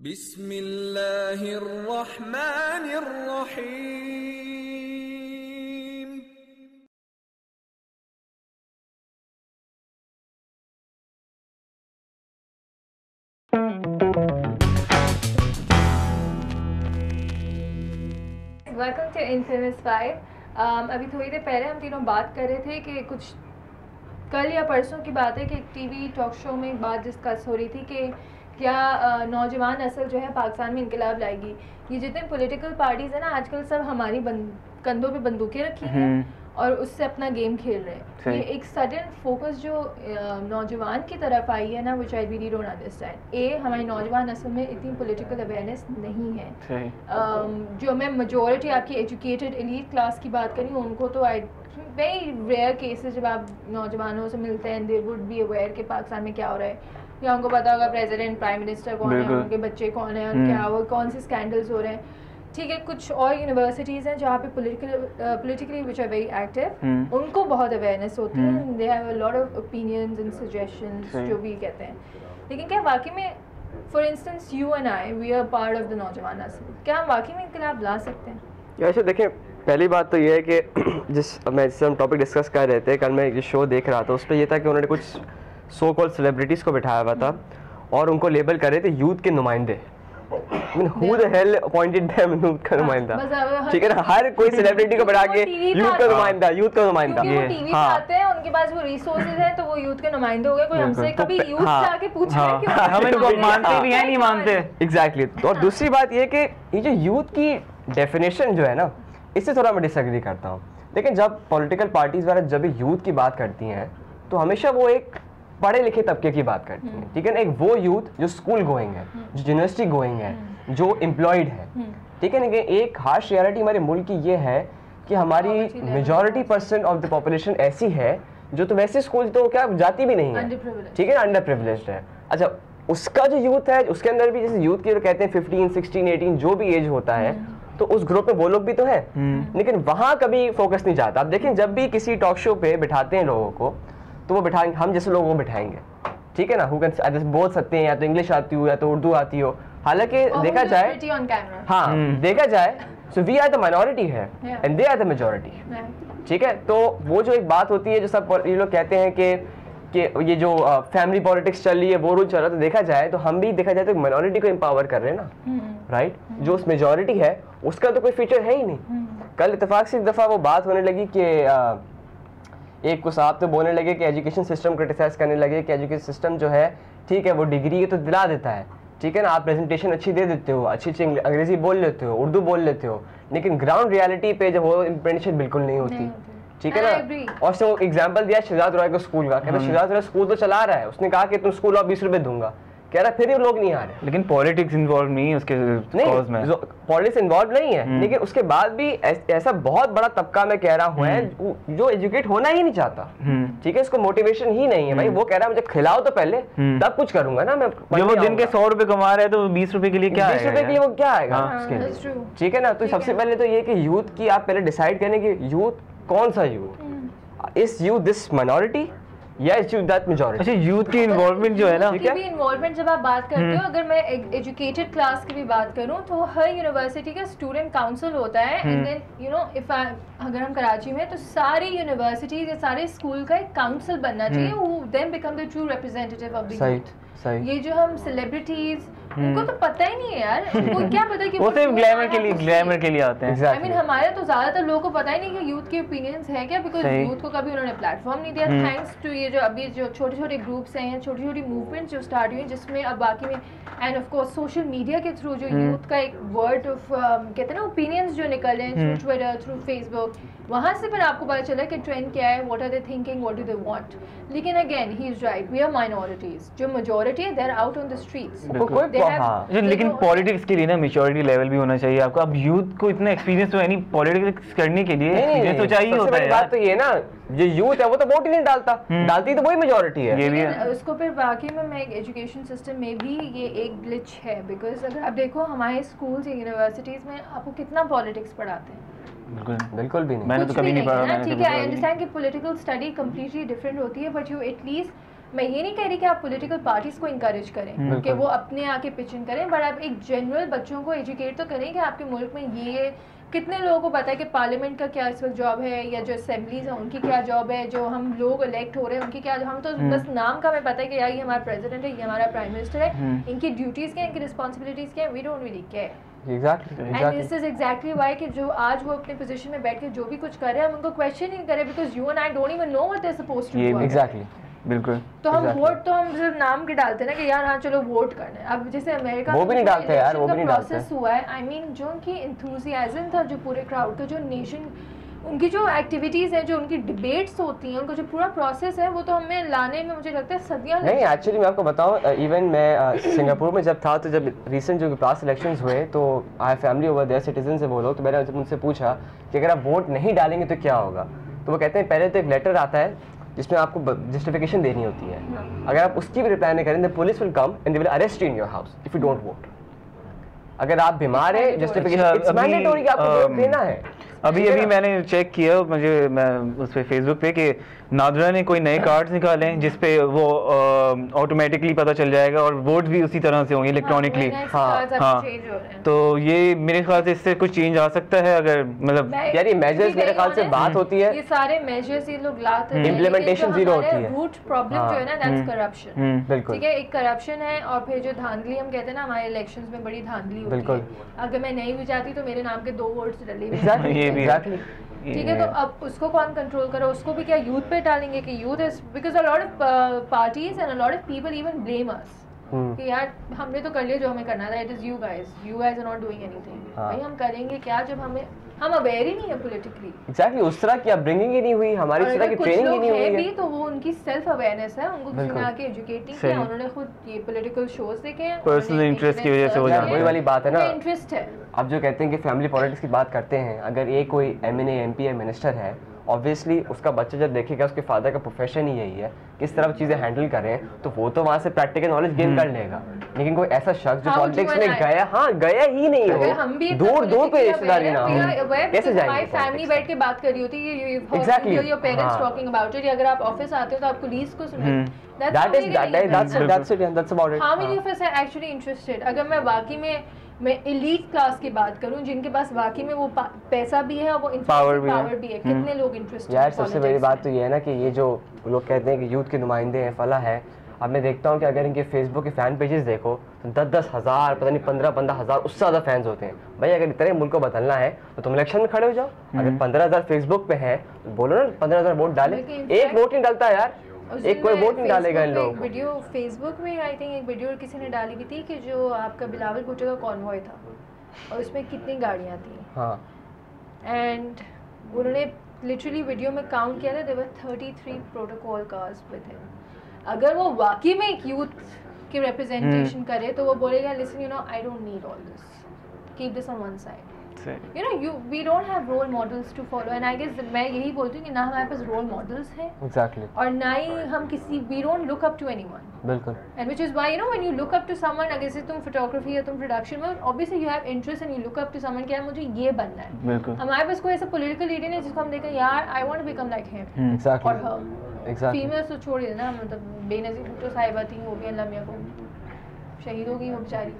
बिस्मिल्लाहिर्रहमानिर्रहीम। Welcome to infamous 5। अभी थोड़ी देर पहले हम तीनों बात कर रहे थे कि कुछ कल या परसों की बात है कि एक टीवी टॉक शो में एक बात डिस्कस हो रही थी कि क्या नौजवान नस्ल जो है पाकिस्तान में इनकलाब लाएगी। ये जितने पॉलिटिकल पार्टीज़ हैं ना आजकल सब हमारी कंधों पे बंदूकें रखी हैं और उससे अपना गेम खेल रहे हैं। ये एक सडन फोकस जो नौजवान की तरफ आई है ना, विच आई रियली डोंट अंडरस्टैंड। हमारी नौजवान नस्ल में इतनी पॉलिटिकल अवेयरनेस नहीं है। जो मैं मेजॉरिटी आपकी एजुकेटेड एलीट क्लास की बात करी उनको तो आई वेरी रेयर केसेस जब आप नौजवानों से मिलते हैं दे वुड बी अवेयर कि पाकिस्तान में क्या हो रहा है, या उनको पता होगा प्रेसिडेंट प्राइम मिनिस्टर कौन है, उनके बच्चे कौन है, क्या वो कौन से स्कैंडल्स हो रहे हैं। ठीक है, कुछ और यूनिवर्सिटीज़ हैं जहाँ पे politically which are very active, उनको बहुत अवेयरनेस होती है, they have a lot of opinions and suggestions जो भी कहते हैं। लेकिन क्या वाकई में for instance you and I we are part of the नौजवान नस्ल, क्या हम वाकई में इनकलाब ला सकते हैं? ऐसे देखें, पहली बात तो ये है कि जिससे हम टॉपिक डिस्कस कर रहे थे, कल मैं एक शो देख रहा था, उस पर यह था कि उन्होंने कुछ सो कॉल्ड सेलिब्रिटीज़ को बिठाया हुआ था और उनको लेबल कर रहे थे यूथ के नुमाइंदे। Who the hell appointed them youth का नुमाइंदा? ठीक है ना, हर कोई सेलिब्रिटी को बिठा के यूथ का नुमाइंदा, यूथ का नुमाइंदा। वो टीवी पे आते हैं, उनके पास वो रिसोर्सेज हैं, तो वो यूथ के नुमाइंदे हो गए। कोई हमसे कभी यूथ जाके पूछे कि हम इनको मानते भी हैं नहीं मानते। एग्जैक्टली। और दूसरी बात ये कि ये जो यूथ की डेफिनेशन जो है ना, इससे थोड़ा मैं डिसएग्री करता हूँ। लेकिन जब पॉलिटिकल पार्टीज वगैरह जब यूथ की बात करती हैं तो हमेशा वो एक पढ़े लिखे तबके की बात करती हैं, ठीक है ना। एक वो यूथ जो स्कूल गोइंग है, जो यूनिवर्सिटी गोइंग है, जो एम्प्लॉयड है, ठीक है ना। एक हार्श रियलिटी हमारे मुल्क की ये है कि हमारी मेजॉरिटी % ऑफ द पॉपुलेशन ऐसी है जो तो वैसे स्कूल तो क्या जाती भी नहीं है, ठीक है ना, अंडर प्रिविलेज्ड है। अच्छा, उसका जो यूथ है उसके अंदर भी जैसे यूथ की कहते हैं 15, 16, 18 जो भी एज होता है, तो उस ग्रुप में वो लोग भी तो है, लेकिन वहाँ कभी फोकस नहीं जाता। आप देखें, जब भी किसी टॉक शो पे बिठाते हैं लोगों को तो वो बिठाएंगे, हम जैसे लोगों को बिठाएंगे, ठीक है ना, हु कैन बोल सकते हैं या तो इंग्लिश आती हो या तो उर्दू आती हो। हालांकि देखा जाए, हाँ देखा जाए, so we are the minority है and they are the majority, ठीक है। तो वो जो एक बात होती है जो सब ये लोग कहते हैं कि ये जो फैमिली पॉलिटिक्स चल रही है वो रूल चल रहा है, तो देखा जाए तो हम भी देखा जाए तो माइनॉरिटी को एम्पावर कर रहे हैं ना, राइट। जो उस मेजॉरिटी है उसका तो कोई फीचर है ही नहीं। कल इत्तेफाक से एक दफ़ा वो बात होने लगी कि एक को साहब तो बोलने लगे कि एजुकेशन सिस्टम क्रिटिसाइज करने लगे कि एजुकेशन सिस्टम जो है, ठीक है, वो डिग्री तो दिला देता है, ठीक है ना, आप प्रेजेंटेशन अच्छी दे देते हो, अच्छी अंग्रेजी बोल लेते हो, उर्दू बोल लेते हो, लेकिन ग्राउंड रियलिटी पे जब वो इम्प्लीमेंटेशन बिल्कुल नहीं होती, ठीक है ना। और से वो एग्जाम्पल दिया शहजाद रॉय को स्कूल का, कहता शहजाद रॉय स्कूल तो चला रहा है, उसने कहा कि तुम स्कूल और 20 रुपए दूंगा, कह रहा फिर भी लोग नहीं आ रहे। लेकिन पॉलिटिक्स इन्वॉल्व नहीं है उसके कॉज में, पॉलिटिक्स इन्वॉल्व नहीं है, लेकिन उसके बाद भी ऐसा बहुत बड़ा तबका मैं कह रहा हूँ है जो एजुकेट होना ही नहीं चाहता, ठीक है, इसको मोटिवेशन ही नहीं है। भाई वो कह रहा है मुझे खिलाओ तो पहले तब कुछ करूंगा ना मैं। जो वो दिन के 100 रुपए कमा रहे हैं तो 20 रुपए के लिए क्या, 20 रुपए के लिए वो क्या आएगा, ठीक है ना। तो सबसे पहले तो ये कि यूथ की आप पहले डिसाइड करें कि यूथ कौन सा यूथ, इस यूथ दिस माइनॉरिटी या दैट मेजॉरिटी। अच्छा, यूथ की इन्वॉल्वमेंट जो है ना, ठीक है, इन्वॉल्वमेंट जब आप बात करते हो, अगर मैं एजुकेटेड क्लास की भी बात करूं तो हर यूनिवर्सिटी का स्टूडेंट काउंसिल होता है, and then you know if अगर हम कराची में तो सारी यूनिवर्सिटीज या सारे स्कूल का एक काउंसिल बनना चाहिए, who then become the true representative of the youth. ये जो हम सेलिब्रिटीज, उनको तो पता ही नहीं है यार, उनको क्या पता कि वो सिर्फ ग्लैमर के लिए आते हैं। आई मीन हमारे तो ज्यादातर लोगों को पता ही नहीं कि यूथ के ओपिनियंस है क्या, बिकॉज यूथ को कभी उन्होंने प्लेटफॉर्म नहीं दिया। थैंक्स टू ये जो अभी जो छोटे छोटे ग्रुप्स हैं, छोटी छोटी मूवमेंट्स जो स्टार्ट हुई, जिसमें अब बाकी में end of course social media के थ्रू जो यूथ का एक वर्ड ऑफ कहते हैं ना ओपिनियंस जो निकल रहे हैं थ्रू ट्विटर, थ्रू फेसबुक, वहाँ से फिर आपको पता चला कि ट्रेंड क्या है, what are they thinking, what do they want. लेकिन again he is right, we are minorities, जो मेजॉरिटी है they are out on the streets. लेकिन पॉलिटिक्स के लिए ना मैच्योरिटी लेवल भी होना चाहिए आपको। अब यूथ को इतना एक्सपीरियंस तो यानी पॉलिटिक्स करने के लिए एक्सपीरियंस तो चाहिए होता है। बात तो ये ना, जो यूथ है वो तो वोट ही नहीं डालता, डालती तो वही मेजॉरिटी है। ये भी है उसको फिर बाकी में मैं एजुकेशन सिस्टम में भी ये एक ग्लिच है, बिकॉज अगर आप देखो हमारे स्कूल्स या यूनिवर्सिटीज में आपको कितना पॉलिटिक्स पढ़ाते हैं, बिल्कुल भी नहीं, मैंने तो कभी नहीं पढ़ा। ठीक है, आई अंडरस्टैंड कि पॉलिटिकल स्टडी कंप्लीटली डिफरेंट होती है, बट यू एटलीस्ट मैं ये नहीं कह रही कि आप पॉलिटिकल पार्टीज को इंकरेज करें कि वो अपने आके पिचिंग करें, बट आप एक जनरल बच्चों को एजुकेट तो करें कि आपके मुल्क में ये कितने लोगों को पता है कि पार्लियामेंट का क्या इस वक्त जॉब है, या जो असेंबलीज हैं उनकी क्या जॉब है, जो हम लोग इलेक्ट हो रहे हैं उनकी क्या, हम तो बस नाम का हमें पता है कि यार ये हमारा प्रेसिडेंट है, ये हमारा प्राइम मिनिस्टर है, इनकी ड्यूटीज़ क्या है, इनकी रिस्पॉन्सिबिलिटीज़ क्या है, we don't really care. And this is exactly why कि जो आज वो अपने पोजीशन में बैठ के जो भी कुछ कर रहे हैं हम उनको क्वेश्चन नहीं कर रहे, because you and I don't even know what they are supposed to do. Exactly, बिल्कुल। तो हम वोट तो हम सिर्फ नाम के डालते हैं ना कि यार हाँ चलो वोट करना है। अब जैसे अमेरिका वो भी नहीं डालते यार, वो भी नहीं डालते। प्रोसेस हुआ है, आई मीन जो उनकी एंथुसियाज्म था, जो पूरे क्राउड का, जो नेशन, उनकी जो एक्टिविटीज़ हैं, जो उनकी डिबेट्स होती हैं, उनका जो पूरा प्रोसेस है, वो तो हमें लाने में मुझे लगता है सदियाँ नहीं। एक्चुअली मैं आपको बताऊं, इवन मैं सिंगापुर में जब था तो जब रिसेंट जो पास इलेक्शंस हुए तो आई फैमिली ओवर देयर सिटीजन से बोलो, तो मैंने उनसे पूछा कि अगर आप वोट नहीं डालेंगे तो क्या होगा, तो वो कहते हैं पहले तो एक लेटर आता है जिसमें आपको जस्टिफिकेशन देनी होती है, अगर आप उसकी भी रिप्लाई नहीं करें, the police will come and they will arrest you in your house if you don't vote. अगर आप बीमार है, जस्टिफिकेशन, इट्स मैंडेटरी कि आपको वोट देना है। अभी मैंने चेक किया, मैं उस पे फेसबुक पे कि नादरा ने कोई नए कार्ड्स निकाले हैं जिस पे वो ऑटोमेटिकली पता चल जाएगा और वोट भी उसी तरह से होंगे इलेक्ट्रॉनिकली। हाँ, तो ये मेरे ख्याल से इससे कुछ चेंज आ सकता है, अगर मतलब यार ये मेजर्स मेरे ख्याल से बात होती है, ये सारे मेजर्स ये लोग लाते हैं, इम्प्लीमेंटेशन जीरो होती है। रूट प्रॉब्लम जो है ना, दैट्स करप्शन। बिल्कुल ठीक है, एक करप्शन है, और फिर जो धांधली हम कहते हैं ना, हमारे इलेक्शंस में बड़ी धांधली होती है। अगर मैं नहीं भी जाती तो मेरे नाम के 2 वोट्स डले हुए, ठीक है, तो अब उसको कौन कंट्रोल करे, उसको भी क्या यूथ पे डालेंगे कि youth is, because a lot of parties and a lot of people even blame us कि यार हमने तो कर लिया जो हमें करना था, it is you guys are not doing anything. भाई हम करेंगे क्या जब हम अवेयर ही नहीं है पॉलिटिकली। एग्जैक्टली, उस तरह की अपब्रिंगिंग ही नहीं हुई, हमारी तरह की ट्रेनिंग ही नहीं हुई है भी, तो वो उनकी सेल्फ अवेयरनेस है, उनको किसी ने आके एजुकेट नहीं किया, उन्होंने खुद ये पॉलिटिकल शोज देखे हैं, पर्सनल इंटरेस्ट की वजह से हो जाता है। वही वाली बात है ना, इंटरेस्ट है। अब जो कहते हैं कि फैमिली पॉलिटिक्स की बात करते हैं, अगर ये कोई एमएनए एमपी या मिनिस्टर है, ऑब्वियसली उसका बच्चा जब देखेगा उसके फादर का प्रोफेशन ही यही है, किस तरह चीज़ें हैंडल करें, तो वो तो वहाँ से प्रैक्टिकल नॉलेज गेन कर लेगा। लेकिन कोई ऐसा शख्स जो पॉलिटिक्स में गया ही नहीं हो, दूर पे रिश्तेदारी ना हो, कैसे जाएंगे? हमारी फैमिली बैठ के बात कर रही होती है, your parents talking about it, अगर आप ऑफिस आते हो तो आप पुलिस को सुने, that's about it. How many of us are actually interested? अगर मैं वाकई में एलीट क्लास की बात करूं, जिनके पास वाकई में वो पैसा भी है और वो पावर भी है, कितने लोग इंटरेस्टेड? यार सबसे बड़ी बात तो ये है ना कि ये जो लोग कहते हैं कि यूथ के नुमाइंदे हैं, फला है, अब मैं देखता हूँ कि अगर इनके फेसबुक के फ़ैन पेजेस देखो तो 10-10 हज़ार, पता नहीं 15-15 हज़ार, उससे ज़्यादा फैंस होते हैं। भाई अगर इतने मुल्क को बदलना है तो तुम इलेक्शन में खड़े हो जाओ। अगर 15,000 फेसबुक पे है तो बोलो ना 15,000 वोट डाले। एक वोट नहीं डालता यार, एक कोई वोट नहीं डालेगा इन लोगों को। वीडियो फेसबुक में आई थिंक एक वीडियो किसी ने डाली भी थी कि जो आपका बिलावल भुट्टो का कॉन्वॉय था और उसमें कितनी गाड़ियाँ थी। हाँ, एंड उन्होंने लिटरली वीडियो में काउंट किया था, there were 33 protocol cars with him. अगर वो वाकई में एक यूथ की रिप्रेजेंटेशन करे तो वो बोलेगा, listen you know I don't need all this, keep this on one side. You know, we don't have role models to follow, and I guess मैं यही बोलती हूँ कि ना हमारे पास role models हैं, exactly, और ना ही हम किसी, we don't look up to anyone, बिल्कुल, and which is why you know when you look up to someone, अगर से तुम photography या तुम production में, obviously you have interest and you look up to someone कि यार मुझे ये बनना है। बिल्कुल, हमारे पास कोई ऐसा political leader नहीं जिसको हम देखें यार I want to become like him, exactly, or her, exactly, females तो छोड़ देना, मतलब बेनज़ीर भुट्टो साहिबा थी, वो भी अल्लाह मियां को शहीद हो गई वो बेचारी,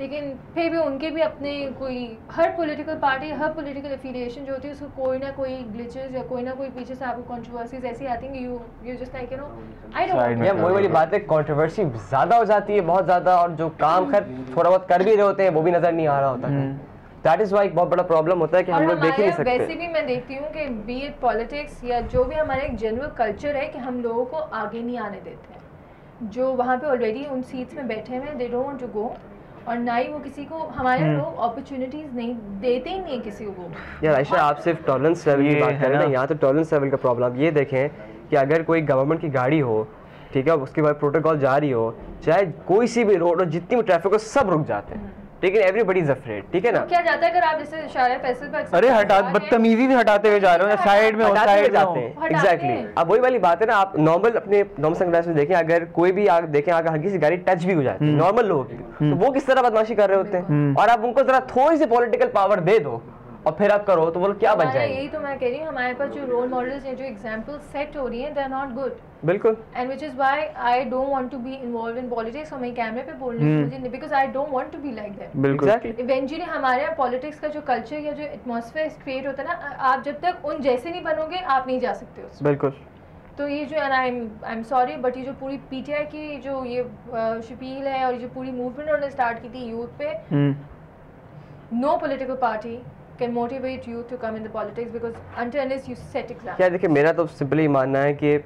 लेकिन फिर भी उनके भी अपने कोई, हर पॉलिटिकल पार्टी, हर पॉलिटिकल एफिलिएशन जो होती है उसको कोई ना कोई ग्लिचेस या कोई ना कोई पीछे से आपको कंट्रोवर्सीज ऐसी आती हैं कि you just like you know I don't, वही वाली बात है, कंट्रोवर्सी ज़्यादा हो जाती है, बहुत ज़्यादा, और जो काम थोड़ा बहुत कर भी रहे होते हैं वो भी नज़र नहीं आ रहा होता है। दैट इज़ वाई एक बहुत बड़ा प्रॉब्लम होता है कि हम लोग देख ही नहीं सकते। वैसे भी मैं देखती हूँ कि बी इट पॉलिटिक्स या जो भी हमारा एक जनरल कल्चर है कि हम लोगों को आगे नहीं आने देते हैं, जो वहाँ पे ऑलरेडी उन सीट्स में बैठे हुए हैं, they don't want to go, और ना ही वो किसी को, हमारे लोग अपॉर्चुनिटीज नहीं देते ही नहीं किसी को। यार आयशा, आप सिर्फ टॉलरेंस लेवल की बात करें ना, यहाँ तो टॉलरेंस लेवल का प्रॉब्लम ये देखें कि अगर कोई गवर्नमेंट की गाड़ी हो, ठीक है, उसके बाद प्रोटोकॉल जारी हो, चाहे कोई सी भी रोड हो, जितनी भी ट्रैफिक हो, सब रुक जाते हैं, लेकिन एवरीबॉडी इज अफ्रेड, ठीक है ना? तो क्या जाता है अगर आप जैसे इशारा फैसल पर, अरे हटा, बदतमीजी से हटाते हुए जा रहे हो, साइड में हो, साइड जाते हैं, एग्जैक्टली। अब वही वाली बात है ना, आप नॉर्मल अपने नॉर्मल सनग्लास में देखें, अगर कोई भी देखें अगर हल्की सी गाड़ी टच भी हो जाती है नॉर्मल लोगों की, तो वो किस तरह बदमाशी कर रहे होते हैं, और आप उनको जरा थोड़ी सी पॉलिटिकल पावर दे दो, और फिर आप करो तो वो लोग क्या बन जाएंगे। यही तो मैं कह रही हूँ, हमारे पास जो रोल मॉडल्स हैं, जो एग्जांपल सेट हो रही हैं, दे आर नॉट गुड। बिल्कुल। And which is why I don't want to be involve in politics. और मैं कैमरे पे बोल रही हूँ मुझे, because I don't want to be like that. बिल्कुल इवेंचुअली हमारे यहाँ पॉलिटिक्स का जो कल्चर या जो एटमॉस्फेयर क्रिएट होता है ना, आप जब तक उन जैसे नहीं बनोगे आप नहीं जा सकते उसमें। बिल्कुल। तो ये जो आई एम सॉरी बट ये जो पूरी पीटीआई की जो ये शपील है और ये जो पूरी मूवमेंट उन्होंने स्टार्ट की थी यूथ पे, no political party can motivate youth to come in the politics because until unless you set example. क्या देखिए, मेरा तो सिंपली मानना है कि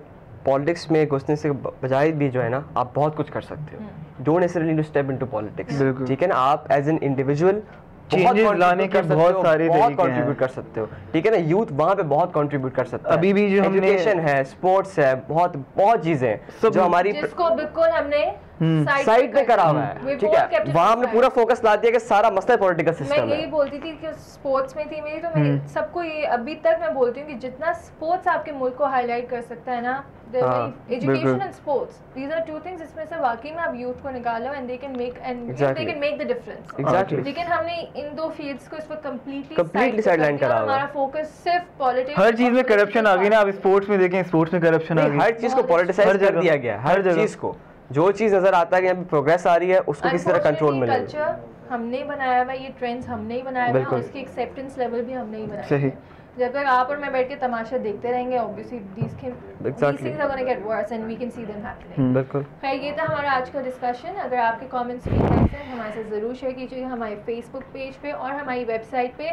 पॉलिटिक्स में घुसने से बजाय भी जो है ना, आप बहुत कुछ कर सकते हो। Don't necessarily need to step into politics, ठीक है ना। आप एज एन इंडिविजुअल चेंजेस लाने के बहुत सारे तरीके हैं, कंट्रीब्यूट कर सकते हो, ठीक है ना। यूथ वहाँ पे बहुत कंट्रीब्यूट कर सकता है। अभी भी जो हमने एजुकेशन है, स्पोर्ट्स है, बहुत बहुत चीजें हैं जो हमारी जिसको बिल्कुल हमने साइड पे करा हुआ है, ठीक है। वहाँ हमने पूरा फोकस ला दिया कि सारा मसला पॉलिटिकल सिस्टम है। मैं यही बोलती थी कि स्पोर्ट्स में थी मेरी, तो मैं सबको ये अभी तक मैं बोलती हूँ कि जितना स्पोर्ट्स आपके मुल्क को हाईलाइट कर सकता है ना, education and sports, these are two things जिसमें से वाकई में आप यूथ को निकालो and they can make the difference. Exactly. लेकिन हमने इन दो फील्ड्स को इस वक्त कंप्लीटली साइडलाइन करा हुआ है। हमारा फोकस सिर्फ पॉलिटिक्स, हर चीज में करप्शन आ गई ना। आप स्पोर्ट्स में देखें, स्पोर्ट्स में करप्शन आ गई, हर चीज को पॉलिटिसाइज कर दिया गया है, हर चीज को। जो चीज नजर आता है कि यहाँ पे प्रोग्रेस आ रही है उसको किसी तरह कंट्रोल में ले। कल्चर हमने बनाया हुआ, ये ट्रेंड्स हमने ही बनाया हुआ, और इसकी एक्सेप्टेंस लेवल भी हमने ही बनाया। सही। जब तक आप और मैं बैठ के तमाशा देखते रहेंगे, obviously these things are going to get worse and we can see them happening। बिल्कुल। खैर, ये था हमारा आज का डिस्कशन। अगर आपके कमेंट्स फीडबैक हैं हमारे साथ ज़रूर शेयर कीजिए हमारे फेसबुक पेज पे और हमारी वेबसाइट पे।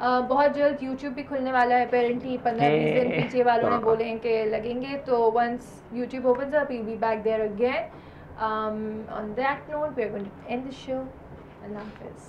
बहुत जल्द यूट्यूब भी खुलने वाला है अपेरेंटली, 15-20 दिन पीछे वालों ने बोले हैं कि लगेंगे, तो once YouTube opens up we'll be back there again। On that note, we are going to end the show. Allah Hafiz।